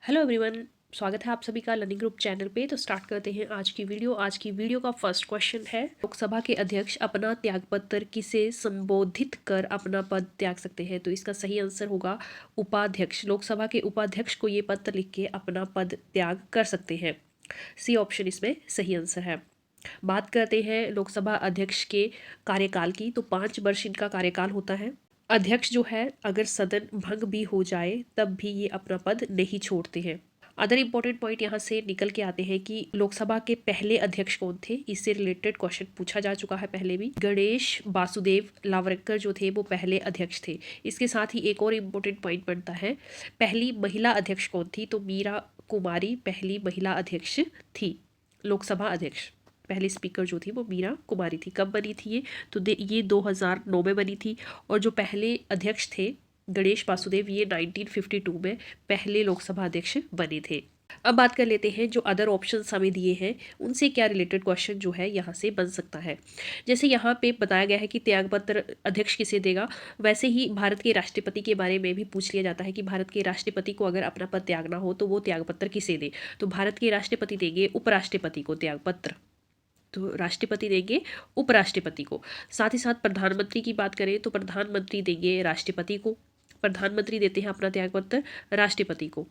Hello everyone, स्वागत है आप सभी का लर्निंग ग्रुप चैनल पे। तो स्टार्ट करते हैं आज की वीडियो का फर्स्ट क्वेश्चन है, लोकसभा के अध्यक्ष अपना त्यागपत्र किसे संबोधित कर अपना पद त्याग सकते हैं। तो इसका सही आंसर होगा उपाध्यक्ष। लोकसभा के उपाध्यक्ष को ये पत्र लिख के अपना पद त्याग कर सकते हैं। सी ऑप्शन इसमें सही आंसर है। बात करते हैं लोकसभा अध्यक्ष के कार्यकाल की। तो 5 वर्ष इनका कार्यकाल होता है। अध्यक्ष जो है, अगर सदन भंग भी हो जाए तब भी ये अपना पद नहीं छोड़ते हैं। अदर इंपॉर्टेंट पॉइंट यहाँ से निकल के आते हैं कि लोकसभा के पहले अध्यक्ष कौन थे। इससे रिलेटेड क्वेश्चन पूछा जा चुका है पहले भी। गणेश वासुदेव लावरकर जो थे वो पहले अध्यक्ष थे। इसके साथ ही एक और इम्पोर्टेंट पॉइंट बनता है, पहली महिला अध्यक्ष कौन थी। तो मीरा कुमारी पहली महिला अध्यक्ष थी। लोकसभा अध्यक्ष पहली स्पीकर जो थी वो मीरा कुमारी थी। कब बनी थी ये? तो ये 2009 में बनी थी। और जो पहले अध्यक्ष थे गणेश वासुदेव, ये 1952 में पहले लोकसभा अध्यक्ष बने थे। अब बात कर लेते हैं जो अदर ऑप्शंस हमें दिए हैं उनसे क्या रिलेटेड क्वेश्चन जो है यहाँ से बन सकता है। जैसे यहाँ पे बताया गया है कि त्यागपत्र अध्यक्ष किसे देगा, वैसे ही भारत के राष्ट्रपति के बारे में भी पूछ लिया जाता है कि भारत के राष्ट्रपति को अगर अपना पद त्यागना हो तो वो त्यागपत्र किसे दे। तो भारत के राष्ट्रपति देंगे उपराष्ट्रपति को त्यागपत्र। तो राष्ट्रपति देंगे उपराष्ट्रपति को। साथ ही साथ प्रधानमंत्री की बात करें तो प्रधानमंत्री देंगे राष्ट्रपति को। प्रधानमंत्री देते हैं अपना त्यागपत्र राष्ट्रपति को।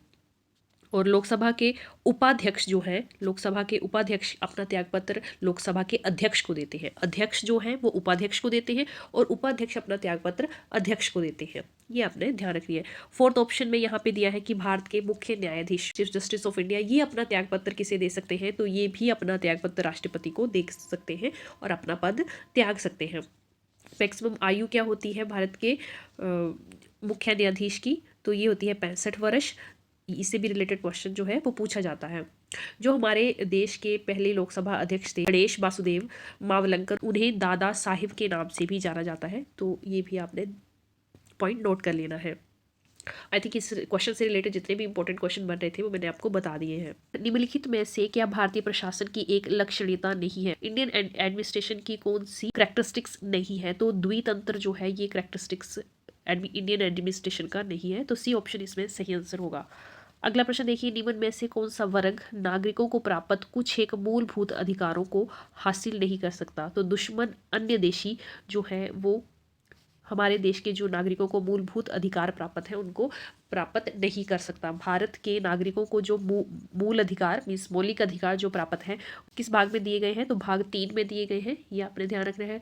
और लोकसभा के उपाध्यक्ष जो है, लोकसभा के उपाध्यक्ष अपना त्यागपत्र लोकसभा के अध्यक्ष को देते हैं। अध्यक्ष जो है वो उपाध्यक्ष को देते हैं और उपाध्यक्ष अपना त्यागपत्र अध्यक्ष को देते हैं। ये आपने ध्यान रखनी है। फोर्थ ऑप्शन में यहाँ पे दिया है कि भारत के मुख्य न्यायाधीश चीफ जस्टिस ऑफ इंडिया ये अपना त्यागपत्र किसे दे सकते हैं। तो ये भी अपना त्यागपत्र राष्ट्रपति को दे सकते हैं और अपना पद त्याग सकते हैं। मैक्सिमम आयु क्या होती है भारत के मुख्य न्यायाधीश की? तो ये होती है 65 वर्ष। इससे भी रिलेटेड क्वेश्चन जो है वो पूछा जाता है। जो हमारे देश के पहले लोकसभा अध्यक्ष थे गणेश वासुदेव मावलंकर, उन्हें दादा साहिब के नाम से भी जाना जाता है। तो ये भी आपने पॉइंट नोट कर लेना है। आई थिंक इस क्वेश्चन से रिलेटेड जितने भी इंपॉर्टेंट क्वेश्चन बन रहे थे वो मैंने आपको बता दिए हैं। निम्नलिखित में से क्या भारतीय प्रशासन की एक लक्षणीयता नहीं है? इंडियन एडमिनिस्ट्रेशन की कौन सी कैरेक्टरिस्टिक्स नहीं है? तो द्वितंत्र जो है ये कैरेक्टरिस्टिक्स इंडियन एडमिनिस्ट्रेशन का नहीं है। तो सी ऑप्शन इसमें सही आंसर होगा। अगला प्रश्न देखिए, निम्न में से कौन सा वर्ग नागरिकों को प्राप्त कुछ एक मूलभूत अधिकारों को हासिल नहीं कर सकता? तो दुश्मन अन्य देशी जो है वो हमारे देश के जो नागरिकों को मूलभूत अधिकार प्राप्त है उनको प्राप्त नहीं कर सकता। भारत के नागरिकों को जो मूल अधिकार मीन्स मौलिक अधिकार जो प्राप्त हैं किस भाग में दिए गए हैं? तो भाग 3 में दिए गए हैं। ये आपने ध्यान रखना है।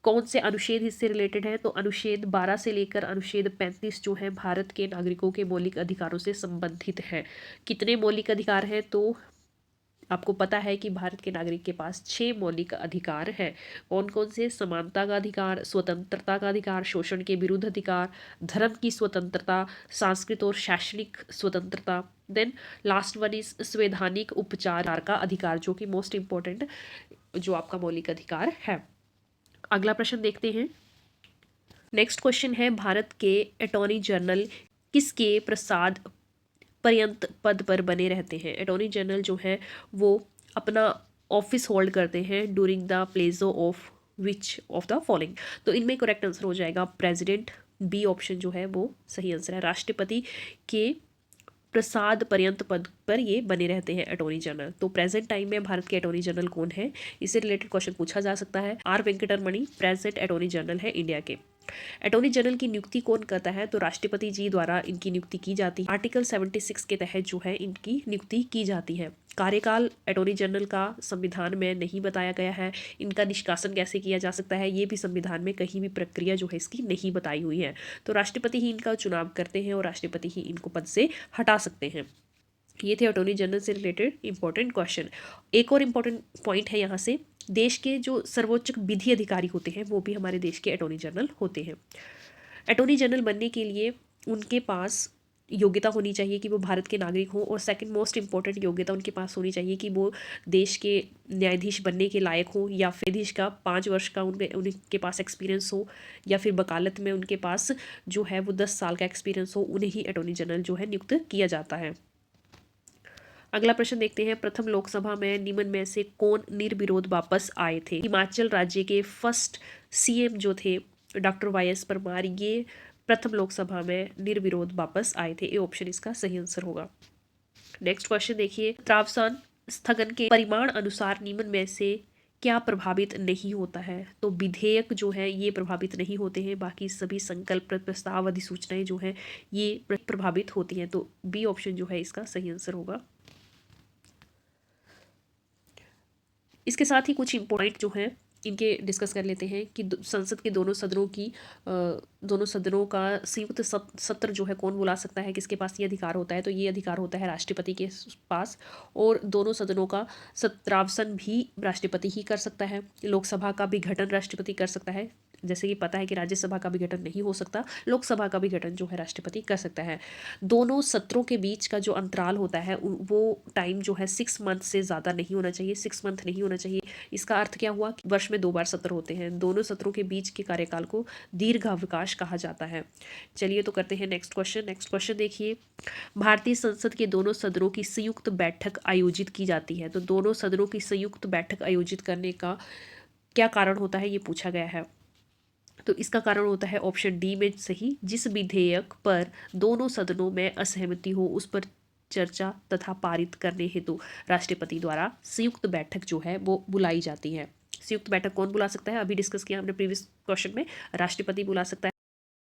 कौन से अनुच्छेद इससे रिलेटेड है? तो अनुच्छेद 12 से लेकर अनुच्छेद 35 जो है भारत के नागरिकों के मौलिक अधिकारों से संबंधित है। कितने मौलिक अधिकार हैं? तो आपको पता है कि भारत के नागरिक के पास 6 मौलिक अधिकार हैं। कौन कौन से? समानता का अधिकार, स्वतंत्रता का अधिकार, शोषण के विरुद्ध अधिकार, धर्म की स्वतंत्रता, सांस्कृतिक और शैक्षणिक स्वतंत्रता। देन लास्ट वन इज संवैधानिक उपचार का अधिकार, जो कि मोस्ट इंपॉर्टेंट जो आपका मौलिक अधिकार है। अगला प्रश्न देखते हैं। नेक्स्ट क्वेश्चन है, भारत के अटॉर्नी जनरल किसके प्रसाद पर्यंत पद पर बने रहते हैं? अटॉर्नी जनरल जो है वो अपना ऑफिस होल्ड करते हैं during the pleasure of which of the following? तो इनमें करेक्ट आंसर हो जाएगा प्रेसिडेंट। बी ऑप्शन जो है वो सही आंसर है। राष्ट्रपति के प्रसाद पर्यंत पद पर ये बने रहते हैं अटॉर्नी जनरल। तो प्रेजेंट टाइम में भारत के अटॉर्नी जनरल कौन है? इससे रिलेटेड क्वेश्चन पूछा जा सकता है। R Venkataramani present attorney general है इंडिया के। अटॉर्नी जनरल की नियुक्ति कौन करता है? तो राष्ट्रपति जी द्वारा इनकी नियुक्ति की जाती है। आर्टिकल 76 के तहत जो है इनकी नियुक्ति की जाती है। कार्यकाल अटॉर्नी जनरल का संविधान में नहीं बताया गया है। इनका निष्कासन कैसे किया जा सकता है ये भी संविधान में कहीं भी प्रक्रिया जो है इसकी नहीं बताई हुई है। तो राष्ट्रपति ही इनका चुनाव करते हैं और राष्ट्रपति ही इनको पद से हटा सकते हैं। ये थे अटॉर्नी जनरल से रिलेटेड इंपॉर्टेंट क्वेश्चन। एक और इम्पॉर्टेंट पॉइंट है यहाँ से, देश के जो सर्वोच्च विधि अधिकारी होते हैं वो भी हमारे देश के अटॉर्नी जनरल होते हैं। अटॉर्नी जनरल बनने के लिए उनके पास योग्यता होनी चाहिए कि वो भारत के नागरिक हों, और सेकंड मोस्ट इंपॉर्टेंट योग्यता उनके पास होनी चाहिए कि वो देश के न्यायाधीश बनने के लायक हो, या फिर न्यायाधीश का 5 वर्ष का उनके पास एक्सपीरियंस हो, या फिर वकालत में उनके पास जो है वो 10 साल का एक्सपीरियंस हो। उन्हें ही अटॉर्नी जनरल जो है नियुक्त किया जाता है। अगला प्रश्न देखते हैं, प्रथम लोकसभा में निम्न में से कौन निर्विरोध वापस आए थे? हिमाचल राज्य के फर्स्ट सीएम जो थे डॉक्टर वाई.एस. परमार, ये प्रथम लोकसभा में निर्विरोध वापस आए थे। ये ऑप्शन इसका सही आंसर होगा। नेक्स्ट क्वेश्चन देखिए, त्रावसान स्थगन के परिमाण अनुसार निम्न में से क्या प्रभावित नहीं होता है? तो विधेयक जो है ये प्रभावित नहीं होते हैं, बाकी सभी संकल्प, प्रस्ताव, अधिसूचनाएं जो हैं ये प्रभावित होती हैं। तो बी ऑप्शन जो है इसका सही आंसर होगा। इसके साथ ही कुछ इम्पोर्टेंट जो हैं इनके डिस्कस कर लेते हैं कि संसद के दोनों सदनों का संयुक्त सत्र जो है कौन बुला सकता है, किसके पास ये अधिकार होता है? तो ये अधिकार होता है राष्ट्रपति के पास, और दोनों सदनों का सत्रावसन भी राष्ट्रपति ही कर सकता है। लोकसभा का भी गठन राष्ट्रपति कर सकता है, जैसे कि पता है कि राज्यसभा का भी गठन नहीं हो सकता, लोकसभा का भी गठन जो है राष्ट्रपति कर सकता है। दोनों सत्रों के बीच का जो अंतराल होता है वो टाइम जो है 6 मंथ से ज़्यादा नहीं होना चाहिए, 6 मंथ नहीं होना चाहिए। इसका अर्थ क्या हुआ कि वर्ष में 2 बार सत्र होते हैं, दोनों सत्रों के बीच के कार्यकाल को दीर्घावकाश कहा जाता है। चलिए तो करते हैं नेक्स्ट क्वेश्चन। नेक्स्ट क्वेश्चन देखिए, भारतीय संसद के दोनों सदनों की संयुक्त बैठक आयोजित की जाती है। तो दोनों सदनों की संयुक्त बैठक आयोजित करने का क्या कारण होता है, ये पूछा गया है। तो इसका कारण होता है ऑप्शन डी में सही, जिस विधेयक पर दोनों सदनों में असहमति हो उस पर चर्चा तथा पारित करने हेतु राष्ट्रपति द्वारा संयुक्त बैठक जो है वो बुलाई जाती है। संयुक्त बैठक कौन बुला सकता है? अभी डिस्कस किया हमने प्रीवियस क्वेश्चन में, राष्ट्रपति बुला सकता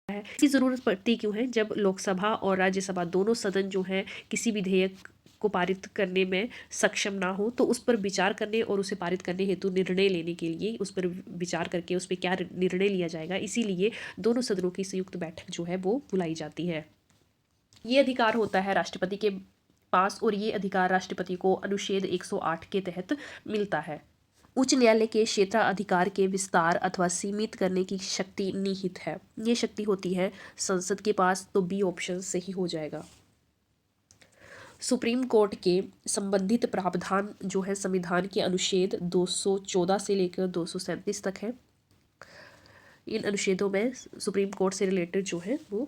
है। इसकी ज़रूरत पड़ती क्यों है? जब लोकसभा और राज्यसभा दोनों सदन जो हैं किसी विधेयक को पारित करने में सक्षम ना हो, तो उस पर विचार करने और उसे पारित करने हेतु निर्णय लेने के लिए, उस पर विचार करके उस पर क्या निर्णय लिया जाएगा, इसीलिए दोनों सदनों की संयुक्त बैठक जो है वो बुलाई जाती है। ये अधिकार होता है राष्ट्रपति के पास, और ये अधिकार राष्ट्रपति को अनुच्छेद 108 के तहत मिलता है। उच्च न्यायालय के क्षेत्राधिकार के विस्तार अथवा सीमित करने की शक्ति निहित है, ये शक्ति होती है संसद के पास। तो बी ऑप्शन सही हो जाएगा। सुप्रीम कोर्ट के संबंधित प्रावधान जो है संविधान के अनुच्छेद 214 से लेकर 237 तक है। इन अनुच्छेदों में सुप्रीम कोर्ट से रिलेटेड जो है वो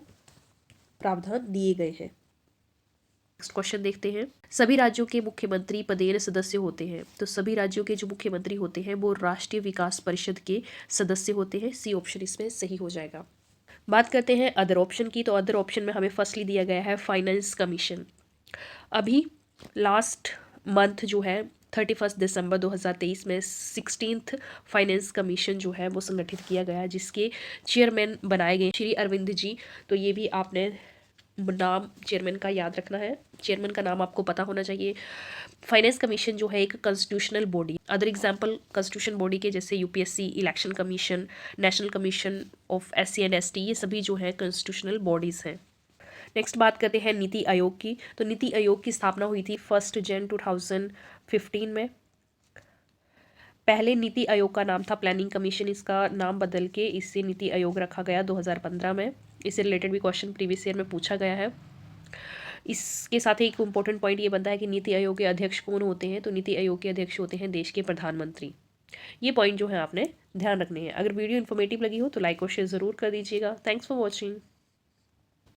प्रावधान दिए गए हैं। नेक्स्ट क्वेश्चन देखते हैं, सभी राज्यों के मुख्यमंत्री पदेन सदस्य होते हैं। तो सभी राज्यों के जो मुख्यमंत्री होते हैं वो राष्ट्रीय विकास परिषद के सदस्य होते हैं। सी ऑप्शन इसमें सही हो जाएगा। बात करते हैं अदर ऑप्शन की। तो अदर ऑप्शन में हमें फर्स्टली दिया गया है फाइनेंस कमीशन। अभी लास्ट मंथ जो है 31 दिसंबर 2023 में 16th फाइनेंस कमीशन जो है वो संगठित किया गया, जिसके चेयरमैन बनाए गए श्री अरविंद जी। तो ये भी आपने नाम चेयरमैन का याद रखना है, चेयरमैन का नाम आपको पता होना चाहिए। फाइनेंस कमीशन जो है एक constitutional body, other example constitution body के जैसे UPSC, election commission, national commission of SC and ST, ये सभी जो है कॉन्स्टिट्यूशनल बॉडीज़ हैं। नेक्स्ट बात करते हैं नीति आयोग की। तो नीति आयोग की स्थापना हुई थी 1 जनवरी 2015 में। पहले नीति आयोग का नाम था प्लानिंग कमीशन, इसका नाम बदल के इससे नीति आयोग रखा गया 2015 में। इससे रिलेटेड भी क्वेश्चन प्रीवियस ईयर में पूछा गया है। इसके साथ ही एक इम्पोर्टेंट पॉइंट ये बनता है कि नीति आयोग के अध्यक्ष कौन होते हैं? तो नीति आयोग के अध्यक्ष होते हैं देश के प्रधानमंत्री। ये पॉइंट जो है आपने ध्यान रखने हैं। अगर वीडियो इन्फॉर्मेटिव लगी हो तो लाइक और शेयर ज़रूर कर दीजिएगा। Thanks for watching.